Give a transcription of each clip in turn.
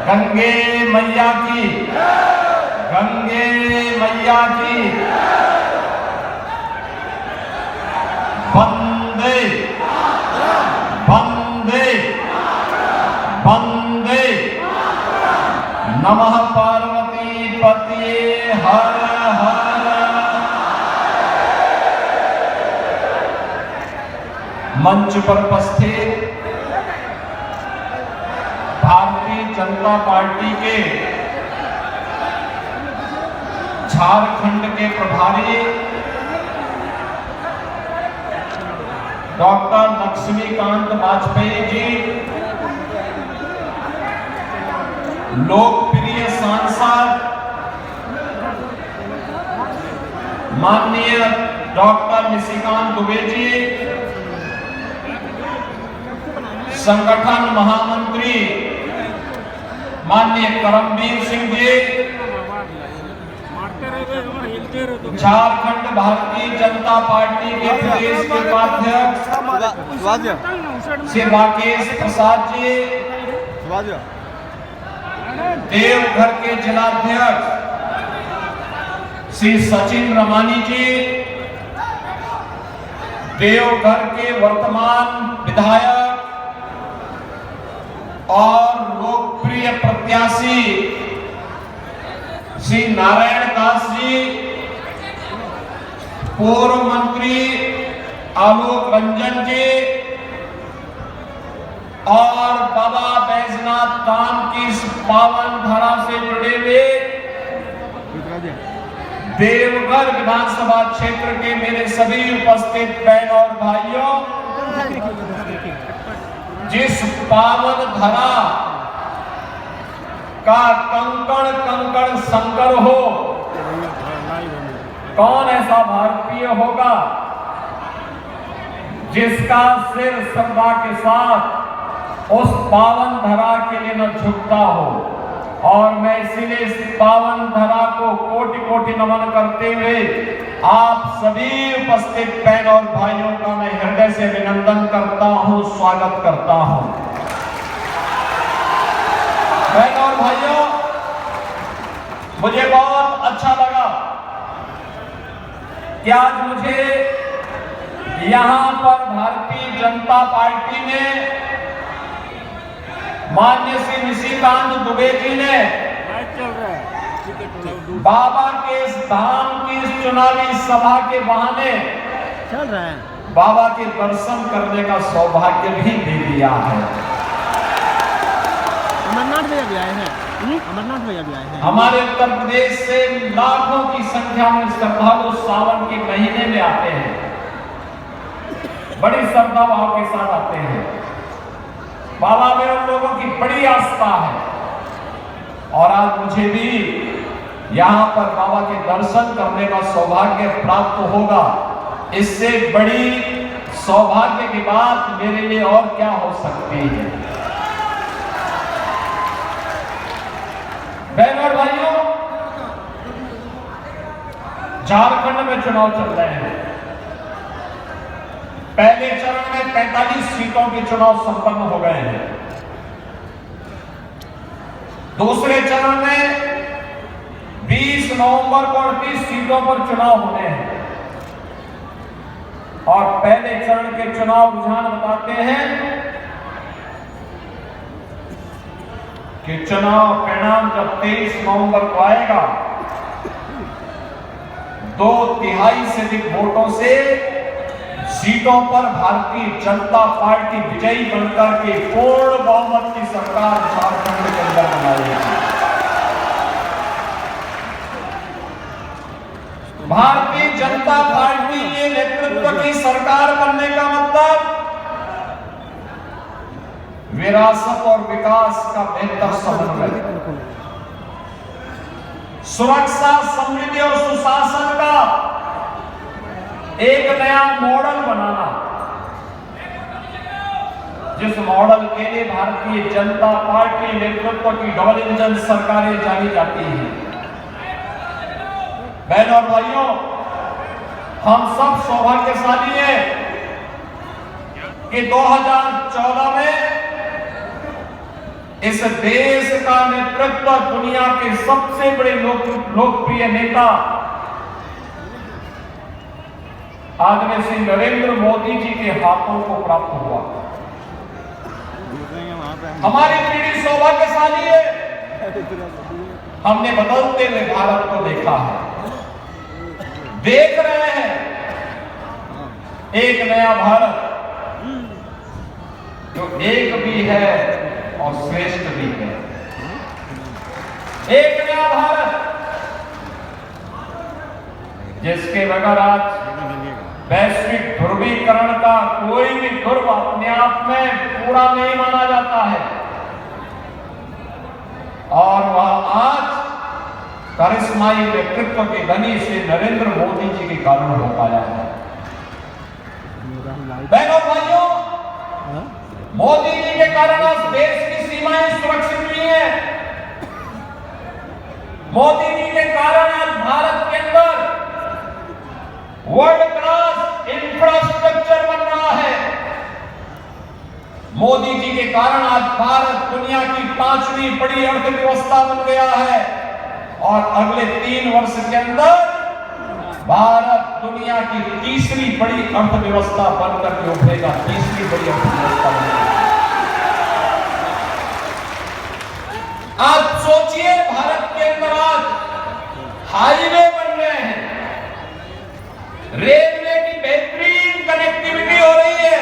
गंगे मैया की, गंगे मैया की, वंदे वंदे वंदे। नमः पार्वती पतये हर हर। मंच पर उपस्थित भारतीय जनता पार्टी के झारखंड के प्रभारी डॉक्टर लक्ष्मीकांत वाजपेयी जी, लोकप्रिय सांसद माननीय डॉक्टर निशिकांत दुबे जी, संगठन महामंत्री माननीय करमवीर सिंह जी, झारखंड भारतीय जनता पार्टी के प्रदेश के उपाध्यक्ष श्री राकेश प्रसाद जी, देवघर के जिलाध्यक्ष श्री सचिन रमानी जी, देवघर के वर्तमान विधायक और लोकप्रिय प्रत्याशी श्री नारायण दास जी, पूर्व मंत्री आलोक रंजन जी और बाबा बैजनाथ धाम की इस पावन धरा से जुड़े हुए देवघर विधानसभा क्षेत्र के मेरे सभी उपस्थित बहन और भाइयों, जिस पावन धरा का कंकड़ कंकड़ संकर हो, कौन ऐसा भारतीय होगा जिसका सिर श्रद्धा के साथ उस पावन धरा के लिए न झुकता हो। और मैं इसीलिए इस पावन धरा को कोटि कोटि नमन करते हुए आप सभी उपस्थित बहन और भाइयों का मैं हृदय से अभिनंदन करता हूं, स्वागत करता हूं। बहन और भाइयों, मुझे बहुत अच्छा लगा कि आज मुझे यहां पर भारतीय जनता पार्टी ने माननीय श्री निशिकांत दुबे जी ने बाबा के इस धाम की इस चुनावी सभा के बहाने चल रहा है, बाबा के दर्शन करने का सौभाग्य भी दे दिया है। अमरनाथ भैया भी आए हैं, अमरनाथ भैया भी आए हैं। हमारे उत्तर प्रदेश से लाखों की संख्या में श्रद्धालु सावन के महीने में आते हैं, बड़ी श्रद्धा भाव के साथ आते हैं। बाबा में उन लोगों की बड़ी आस्था है और आज मुझे भी यहाँ पर बाबा के दर्शन करने का सौभाग्य प्राप्त होगा। इससे बड़ी सौभाग्य की बात मेरे लिए और क्या हो सकती है। बहनों और भाइयों, झारखंड में चुनाव चल रहे हैं। पहले चरण में 45 सीटों के चुनाव संपन्न हो गए हैं। दूसरे चरण में 20 नवंबर को 38 सीटों पर चुनाव होने हैं और पहले चरण के चुनाव रुझान बताते हैं कि चुनाव परिणाम जब 23 नवंबर को आएगा, 2/3 से अधिक वोटों से सीटों पर भारतीय जनता पार्टी विजयी बनकर के पूर्ण बहुमत की सरकार झारखंड के अंदर बनाएगी। भारतीय जनता पार्टी के नेतृत्व की सरकार बनने का मतलब विरासत और विकास का बेहतर समन्वय, सुरक्षा, समृद्धि और सुशासन का एक नया मॉडल बनाना, जिस मॉडल के लिए भारतीय जनता पार्टी नेतृत्व की डबल इंजन सरकारें जानी जाती हैं। बहनों और भाइयों, हम सब सौभाग्यशाली हैं कि 2014 में इस देश का नेतृत्व दुनिया के सबसे बड़े लोकप्रिय नेता आदरणीय श्री नरेंद्र मोदी जी के हाथों को प्राप्त हुआ। हमारी पीढ़ी सौभाग्यशाली है, हमने बदलते हुए भारत को देखा है, देख रहे हैं एक नया भारत जो एक भी है और श्रेष्ठ भी है। एक नया भारत जिसके बगैर आज वैश्विक ध्रुवीकरण का कोई भी ध्रुव अपने आप में पूरा नहीं माना जाता है, और वह आज करिश्माई नेतृत्व के धनी श्री नरेंद्र मोदी जी के कारण हो पाया है। बहनों भाइयों, मोदी जी के कारण आज देश की सीमाएं सुरक्षित हुई हैं। मोदी जी के कारण आज भारत के अंदर वर्ल्ड क्लास इंफ्रास्ट्रक्चर बन रहा है। मोदी जी के कारण आज भारत दुनिया की 5वीं बड़ी अर्थव्यवस्था बन गया है, और अगले 3 वर्ष के अंदर भारत दुनिया की 3री बड़ी अर्थव्यवस्था बनकर के उभरेगा। 3री बड़ी अर्थव्यवस्था बनेगी। आप सोचिए, भारत के अंदर आज हाईवे बन रहे हैं, रेलवे की बेहतरीन कनेक्टिविटी हो रही है,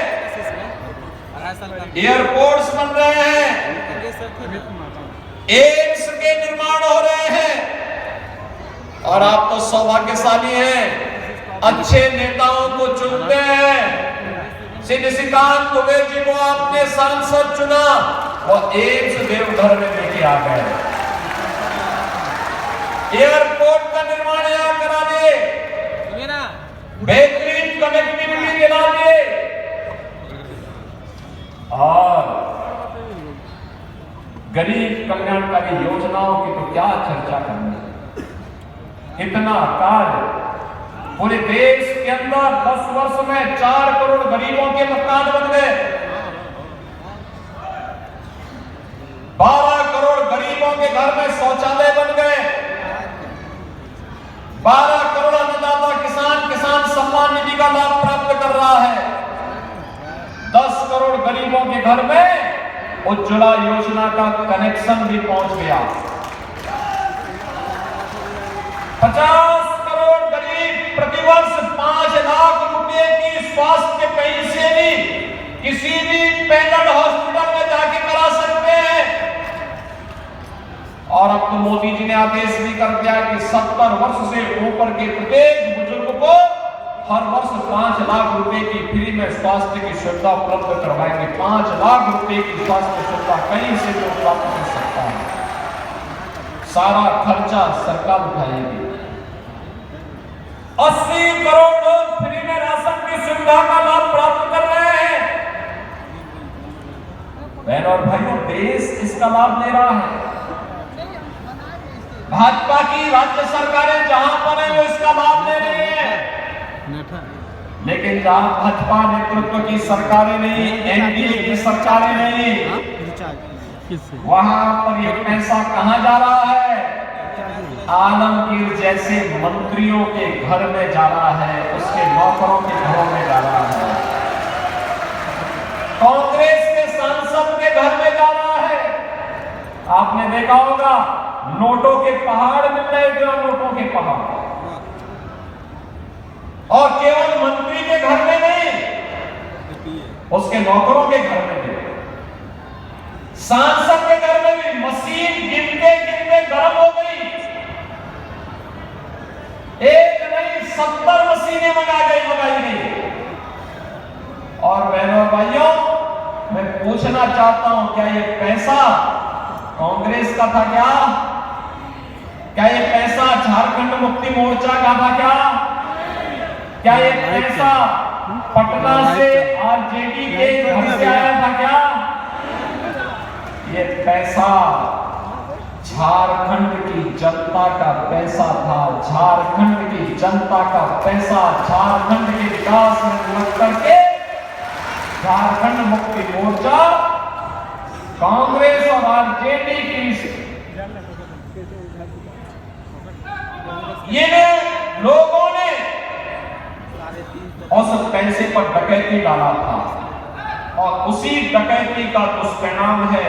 एयरपोर्ट्स बन रहे हैं, एम्स के निर्माण हो रहे हैं, और आप तो सौभाग्यशाली हैं, अच्छे नेताओं को चुनते हैं। श्री निशिकांत दुबे जी को आपने सांसद चुना, वो एम्स देवघर में लेके आ गए, एयरपोर्ट का निर्माण यहाँ करा दिए, बेहतरीन कनेक्टिविटी दिला दिए, और गरीब कल्याणकारी योजनाओं की तो क्या चर्चा करनी। इतना कार्य पूरे देश के अंदर 10 वर्ष में 4 करोड़ गरीबों के मकान बन गए, 12 करोड़ गरीबों के घर में शौचालय बन गए, 12 करोड़ अन्नदाता किसान सम्मान निधि का लाभ प्राप्त कर रहा है, 10 करोड़ गरीबों के घर में उज्ज्वला योजना का कनेक्शन भी पहुंच गया, 50 करोड़ गरीब प्रतिवर्ष 5 लाख रुपए की स्वास्थ्य पेंशन किसी भी पैनल हॉस्पिटल में जाके करा सकते हैं। और अब तो मोदी जी ने आदेश भी कर दिया कि 70 वर्ष से ऊपर के प्रत्येक बुजुर्ग को हर वर्ष 5 लाख रुपए की फ्री में स्वास्थ्य की सुविधा उपलब्ध करवाएंगे। 5 लाख रुपए की स्वास्थ्य सुविधा कहीं से भी उपलब्ध कर सकता है, सारा खर्चा सरकार उठाएगी। 80 करोड़ लोग फ्री में राशन की सुविधा का लाभ प्राप्त कर रहे हैं। बहनों और भाइयों, देश इसका लाभ ले रहा है। भाजपा की राज्य सरकारें जहां पर है वो इसका लाभ ले रही है, लेकिन जहां भाजपा नेतृत्व की सरकारें नहीं, एनडीए की सरकारें नहीं, वहां पर ये पैसा कहां जा रहा है? आलमगीर जैसे मंत्रियों के घर में जा रहा है, उसके नौकरों के घरों में जा रहा है, कांग्रेस के सांसद के घर में जा रहा है। आपने देखा होगा नोटों के पहाड़ मिल रहे थे, नोटों के पहाड़, और केवल मंत्री के घर में नहीं, उसके नौकरों के घर में भी, सांसद के घर में भी मशीन गिनते गिनते गर्म हो गई। एक नहीं 70 मशीनें मंगाई गई। और बहनों भाइयों, मैं पूछना चाहता हूं, क्या ये पैसा कांग्रेस का था? क्या ये पैसा झारखंड मुक्ति मोर्चा का था? क्या ये पैसा पटना से आरजेडी के घर से आया था? क्या ये पैसा झारखंड की जनता का पैसा था? झारखंड की जनता का पैसा झारखंड के विकास में लग करके झारखंड मुक्ति मोर्चा कांग्रेस और आरजेडी की ये लोगों ने औसत पैसे पर डकैती डाला था और उसी डकैती का दुष्परिणाम है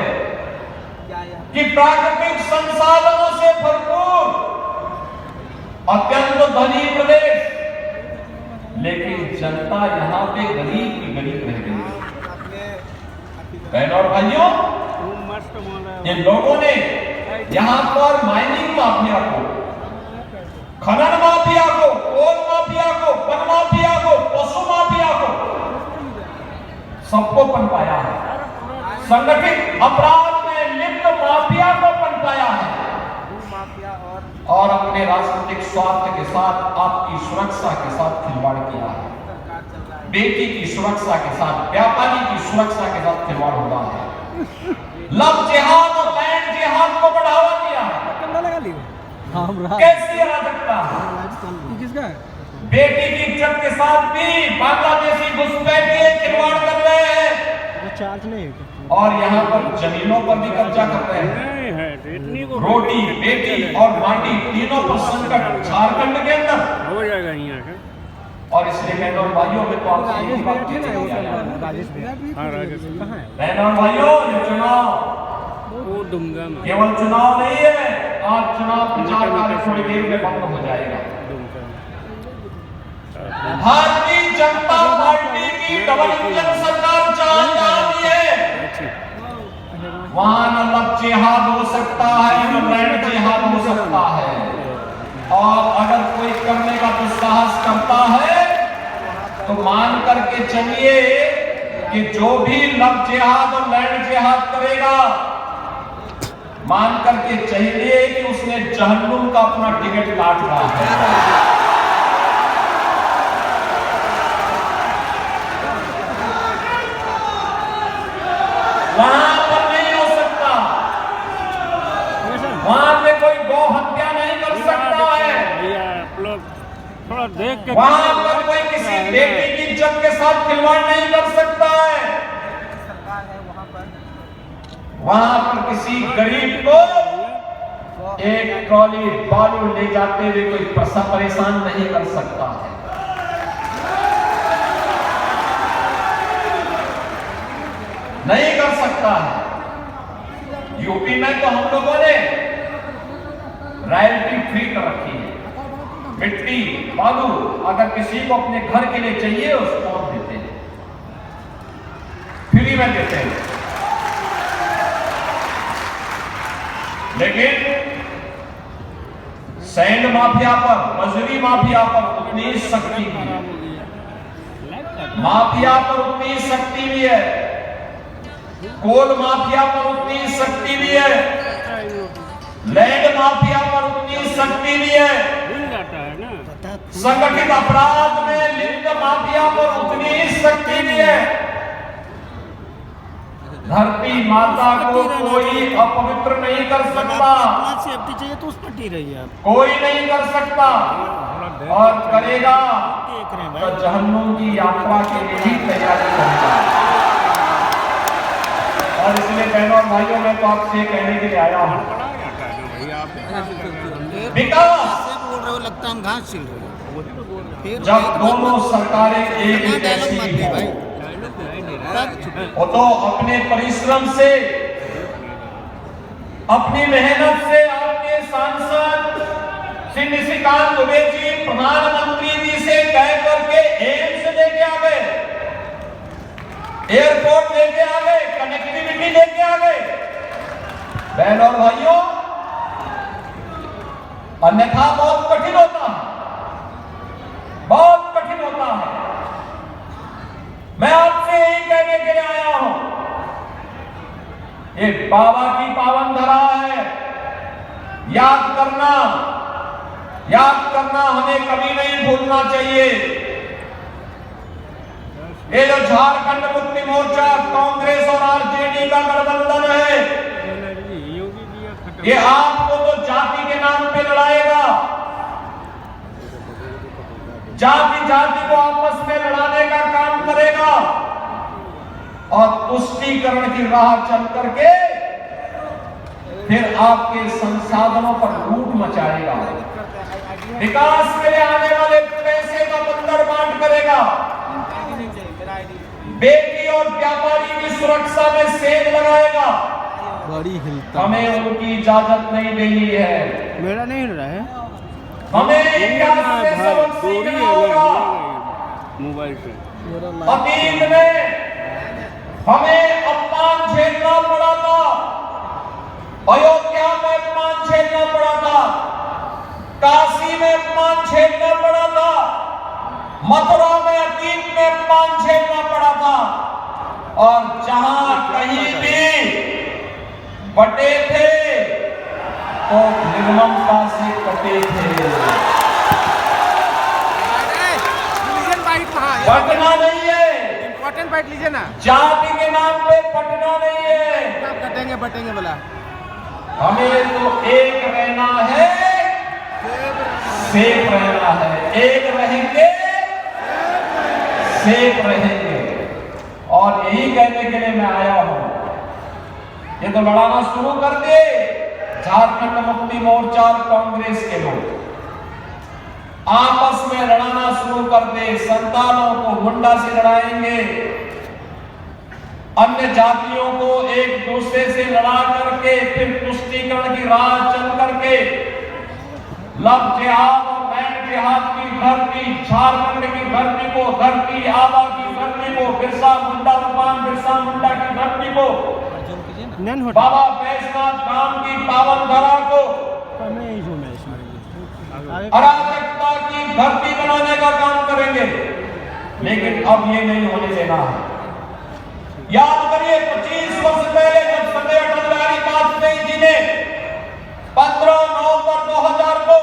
कि प्राकृतिक संसाधनों से भरपूर अत्यंत धनी प्रदेश, लेकिन जनता यहां पे गरीब की गरीब रह गई। बहनों और भाइयों, इन लोगों ने यहां पर माइनिंग माफिया को, खनन माफिया को, कोल माफिया को, वन माफिया को, पशु माफिया को, सबको पनपाया है। संगठित अपराध में लिप्त माफिया को पनपाया है और अपने राजनीतिक स्वार्थ के साथ, आपकी सुरक्षा के साथ खिलवाड़ किया है। बेटी की सुरक्षा के साथ, व्यापारी की सुरक्षा के साथ खिलवाड़ हुआ है। लव जिहाद और लैंड जिहाद को बढ़ावा दिया है। कैसी अराजकता है! किसका है? बेटी की इज्जत के साथ भी बांग्लादेशी घुसपैठिए खिलवाड़ कर रहे हैं चार्ज नहीं और यहाँ पर जमीनों पर भी कब्जा कर रहे हैं। रोटी, बेटी और माटी तीनों पर संकट झारखंड के अंदर हो जाएगा यहाँ का। और इसलिए बहनों और भाइयों में तो आपसे यही बात कहनी है, बहनों और भाइयों, ये चुनाव केवल चुनाव नहीं है। आज चुनाव प्रचार कार्य थोड़ी देर में बंद हो जाएगा। भारतीय जनता पार्टी की डबल इंजन सरकार जहां जाती है, वहां न लव जिहाद हो सकता है, न लैंड जिहाद हो सकता है। और अगर कोई करने का दुस्साहस करता है तो मान करके चलिए कि जो भी लव जिहाद और लैंड जिहाद करेगा, मान करके चलिए कि उसने जहन्नुम का अपना टिकट काट रहा है। वहां पर नहीं हो सकता, वहां पे कोई गौ हत्या नहीं कर सकता है, थोड़ा देख के, वहां पर कोई किसी बेटी की इज्जत के साथ खिलवाड़ नहीं कर सकता है, वहां पर किसी गरीब को एक ट्रॉली बालू ले जाते हुए कोई परेशान नहीं कर सकता है। नहीं कर सकता है। यूपी में तो हम लोगों ने रॉयल्टी फ्री कर रखी है। मिट्टी, बालू अगर किसी को अपने घर के लिए चाहिए उसको हम देते हैं, फ्री में देते हैं। लेकिन सैंड माफिया पर, मजदूरी माफिया पर उतनी शक्ति भी है, माफिया पर उतनी शक्ति भी है, कोल माफिया पर उतनी शक्ति भी है, लैंड माफिया पर उतनी शक्ति भी है, संगठित अपराध में लिप्त माफिया पर उतनी शक्ति भी है। धरती माता को कोई अपवित्र नहीं कर सकता, सेफ्टी चाहिए तो उस पर टी रही है, कोई नहीं कर सकता, और करेगा तो जहन्नुम की यात्रा के लिए ही तैयारी करेगा। और इसलिए बहनों और भाइयों, मैं तो आपसे कहने के लिए आया हूँ, विकास बोल रहे हो, लगता हम घास छिल रहे हो। जब दोनों सरकारें एक जैसी हो, वो तो अपने परिश्रम से, अपनी मेहनत से आपके सांसद श्री निशिकांत दुबे जी प्रधानमंत्री जी से कह करके एम्स लेके आ गए, एयरपोर्ट लेके आ गए, कनेक्टिविटी लेके आ गए। बहनों और भाइयों, अन्यथा बहुत कठिन होता है, बहुत कठिन होता है। मैं आपसे यही कहने के लिए आया हूं, ये बाबा की पावन धरा है, याद करना हमें कभी नहीं भूलना चाहिए। ये जो झारखंड मुक्ति मोर्चा, कांग्रेस और आरजेडी का गठबंधन है, ये आपको तो जाति के नाम पे लड़ाएगा, जाति जाति को आपस में लड़ाने का काम करेगा और तुष्टीकरण तुष्टीकरण की राह चल करके फिर आपके संसाधनों पर लूट मचाएगा, विकास के लिए आने वाले पैसे का बंदर बांट करेगा, बेटी और व्यापारी की सुरक्षा में सेंध लगाएगा। गाड़ी हिलता, हमें उनकी इजाजत नहीं देनी है। मेरा नहीं हिल रहा है। हमें इतिहास से सबक सीखना होगा। मोबाइल से अतीत में हमें अपमान झेलना पड़ा था, अयोध्या में अपमान झेलना पड़ा था, काशी में अपमान झेलना पड़ा था, मथुरा में अतीत में अपमान झेलना पड़ा था, और जहां कहीं भी बटे थे तो निर्ममता से कटे थे। पटना नहीं है, इम्पोर्टेंट बाइट लीजिए ना, जाति के नाम पे पटना नहीं है। आप कटेंगे बटेंगे बोला। हमें तो एक रहना है, सेफ रहना है, एक रहेंगे सेफ रहेंगे। और यही कहने के लिए मैं आया हूं। ये तो लड़ाना शुरू कर दे झारखंड मुक्ति मोर्चा और कांग्रेस के लोग, आपस में लड़ाना शुरू कर दे, संतानों को मुंडा से लड़ाएंगे, अन्य जातियों को एक दूसरे से लड़ा करके फिर तुष्टीकरण की राह चल करके लव जिहाद और लैंड जिहाद की धरती, झारखंड की धरती को, धरती आबा की धरती को, बिरसा मुंडा भगवान बिरसा मुंडा की धरती को, बाबा बैजनाथ धाम की पावन धरा को अराजकता की धरती बनाने का काम करेंगे। लेकिन अब ये नहीं होने देना है। याद करिए 25 वर्ष पहले जब सदैव अटल बिहारी वाजपेयी जी ने 15 नवंबर 2000 को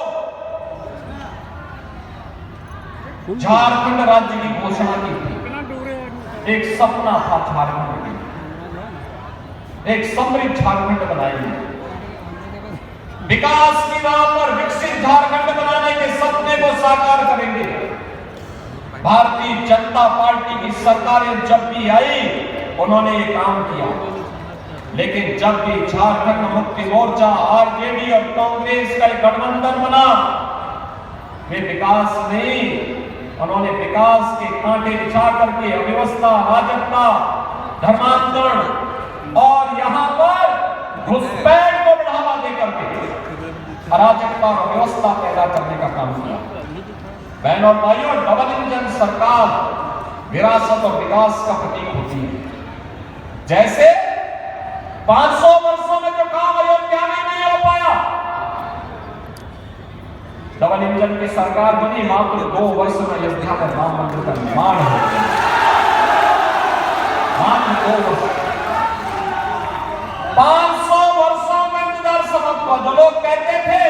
झारखंड राज्य की घोषणा की थी। एक सपना था झारखंड की, एक समृद्ध झारखंड बनाएंगे, विकास की राह पर विकसित झारखंड बनाने के सपने को साकार करेंगे। भारतीय जनता पार्टी की सरकारें जब भी आई उन्होंने ये काम किया, लेकिन जब भी झारखंड मुक्ति मोर्चा, आरजेडी और कांग्रेस का एक गठबंधन बना, वे विकास नहीं, उन्होंने विकास के कांटे बिछा करके अव्यवस्था, अराजकता, धर्मांतरण और यहां पर घुसपैठ को बढ़ावा देकर के अराजकता और अव्यवस्था पैदा करने का काम किया। बहनों और भाइयों, डबल इंजन सरकार विरासत और विकास का प्रतीक होती है। जैसे 500 वर्षों में जो काम अयोध्या में नहीं हो पाया, डबल इंजन की सरकार बनी, मात्र 2 वर्ष में अयोध्या में राम मंदिर का निर्माण हो गया। मात्र 2 वर्ष, 500 वर्षों में इंतजार सबक को। जो लोग कहते थे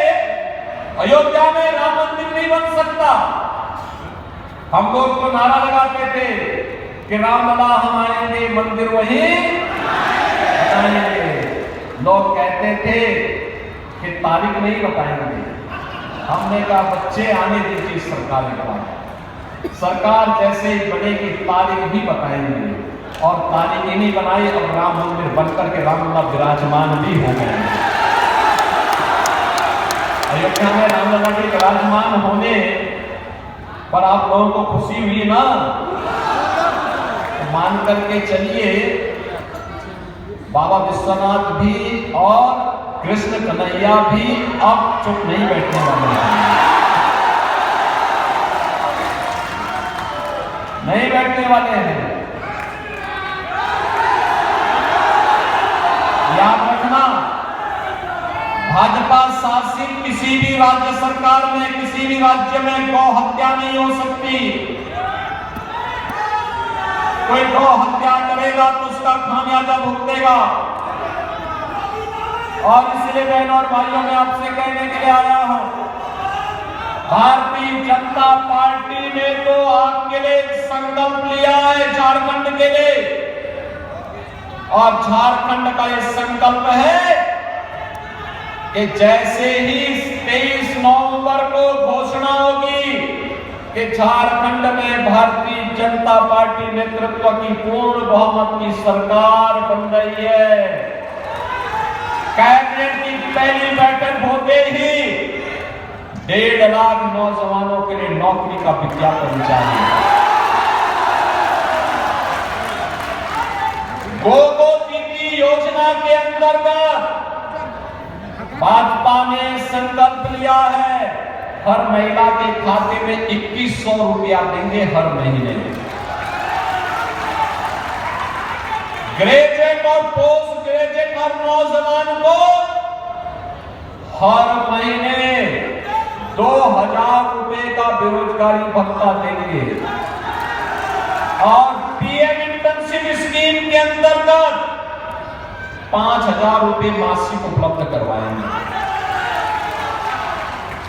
अयोध्या में राम मंदिर नहीं बन सकता, हम लोग तो नारा लगाते थे कि रामलला हम आएंगे, मंदिर वही बताएंगे। लोग कहते थे कि तारीख नहीं बताएंगे। हमने कहा बच्चे आने दीजिए, सरकार ने कहा सरकार जैसे ही बनेगी तारीख भी बताएंगे, और तारीख ही नहीं बनाई, अब राम मंदिर बनकर के रामलला विराजमान भी हो गए। अयोध्या में रामलला के विराजमान होने पर आप लोगों को खुशी हुई ना? तो मान करके चलिए, बाबा विश्वनाथ भी और कृष्ण कन्हैया भी अब चुप नहीं बैठने वाले हैं, नहीं बैठने वाले हैं। याद रखना, भाजपा शासित किसी भी राज्य सरकार में, किसी भी राज्य में गौ हत्या नहीं हो सकती। कोई गौ हत्या करेगा तो उसका खामियाजा भुगतेगा। और इसलिए बहनों और भाइयों, मैं आपसे कहने के लिए आया हूं, भारतीय जनता पार्टी ने तो आपके लिए एक संकल्प लिया है झारखंड के लिए, और झारखंड का यह संकल्प है कि जैसे ही 23 नवंबर को घोषणा होगी कि झारखंड में भारतीय जनता पार्टी नेतृत्व की पूर्ण बहुमत की सरकार बन रही है। कैबिनेट की पहली बैठक होते ही 1.5 लाख नौजवानों के लिए नौकरी का विज्ञापन जारी है। गो दीदी योजना के अंतर्गत भाजपा ने संकल्प लिया है, हर महिला के खाते में 2100 रुपया देंगे हर महीने। ग्रेजुएट और पोस्ट ग्रेजुएट हर नौजवान को हर महीने 2000 रुपए का बेरोजगारी भत्ता देंगे और पीएम इंटर्नशिप स्कीम के अंतर्गत 5000 रुपए मासिक उपलब्ध करवाएंगे।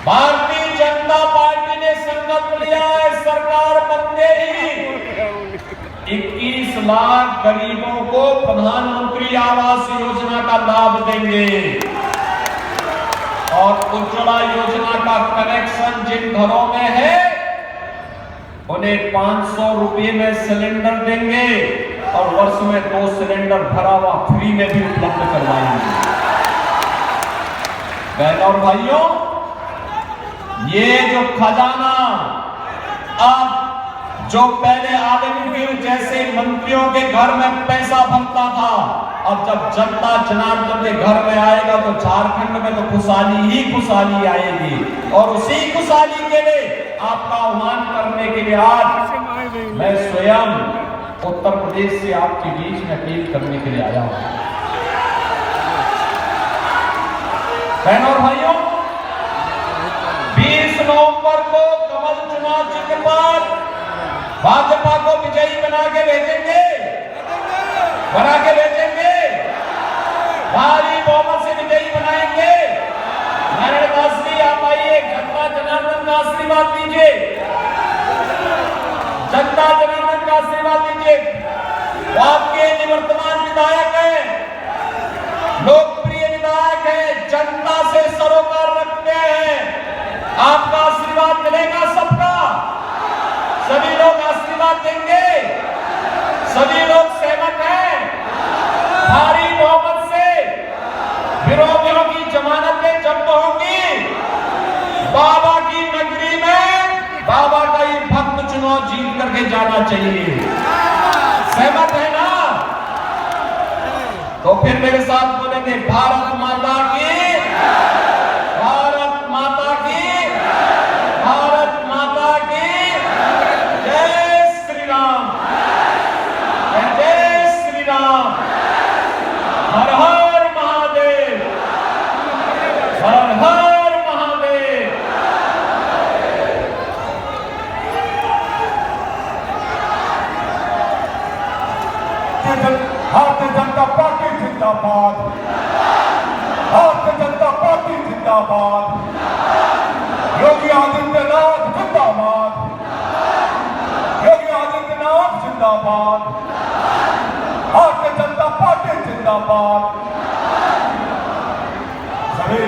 भारतीय जनता पार्टी ने संकल्प लिया है, सरकार बनते ही 21 लाख गरीबों को प्रधानमंत्री आवास योजना का लाभ देंगे और उज्ज्वला योजना का कनेक्शन जिन घरों में है उन्हें 500 रुपए में सिलेंडर देंगे और वर्ष में 2 सिलेंडर भरा हुआ फ्री में भी उपलब्ध करवाएंगे। बहनों और भाइयों, ये जो खजाना अब जो पहले आदमी जैसे मंत्रियों के घर में पैसा बनता था, अब जब जनता जनार्दन के घर में आएगा तो झारखंड में तो खुशहाली ही खुशहाली आएगी। और उसी खुशहाली के लिए आपका आह्वान करने के लिए आज मैं स्वयं उत्तर प्रदेश से आपके बीच में अपील करने के लिए आया हूं। बहनों और भाइयों, 20 नवंबर को कमल चुनाव चिन्ह पर भाजपा को विजयी बना के भेजेंगे, भारी बहुमत से विजयी बनाएंगे। नारायण दास जी आप आइए, जनता जनार्दन का आशीर्वाद दीजिए, जनता जनार्दन का आशीर्वाद दीजिए। आपके निवर्तमान विधायक हैं, लोकप्रिय विधायक हैं, जनता से सरोकार रखते हैं, आपका आशीर्वाद मिलेगा सबका। सभी लोग आशीर्वाद देंगे, सभी लोग सहमत हैं। भारी बहुमत से विरोधियों की जमानतें जब्त होंगी। बाबा की नगरी में बाबा का ये भक्त चुनाव जीत करके जाना चाहिए। सहमत है ना? तो फिर मेरे साथ बोलेंगे, भारत माता की, भारत माता की, भारत माता की जय श्री राम, जय श्री राम। हर हर महादेव, हर हर महादेव। भारतीय जनता पार्टी जिंदाबाद, भारतीय जनता पार्टी जिंदाबाद, योगी आदित्यनाथ जिंदाबाद, योगी आदित्यनाथ जिंदाबाद, भारतीय जनता पार्टी जिंदाबाद। सभी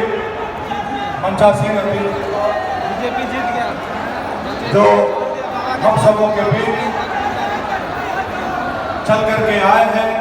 मंचासीन बीजेपी जीत गया। जो हम सबों के बीच चल करके आए हैं,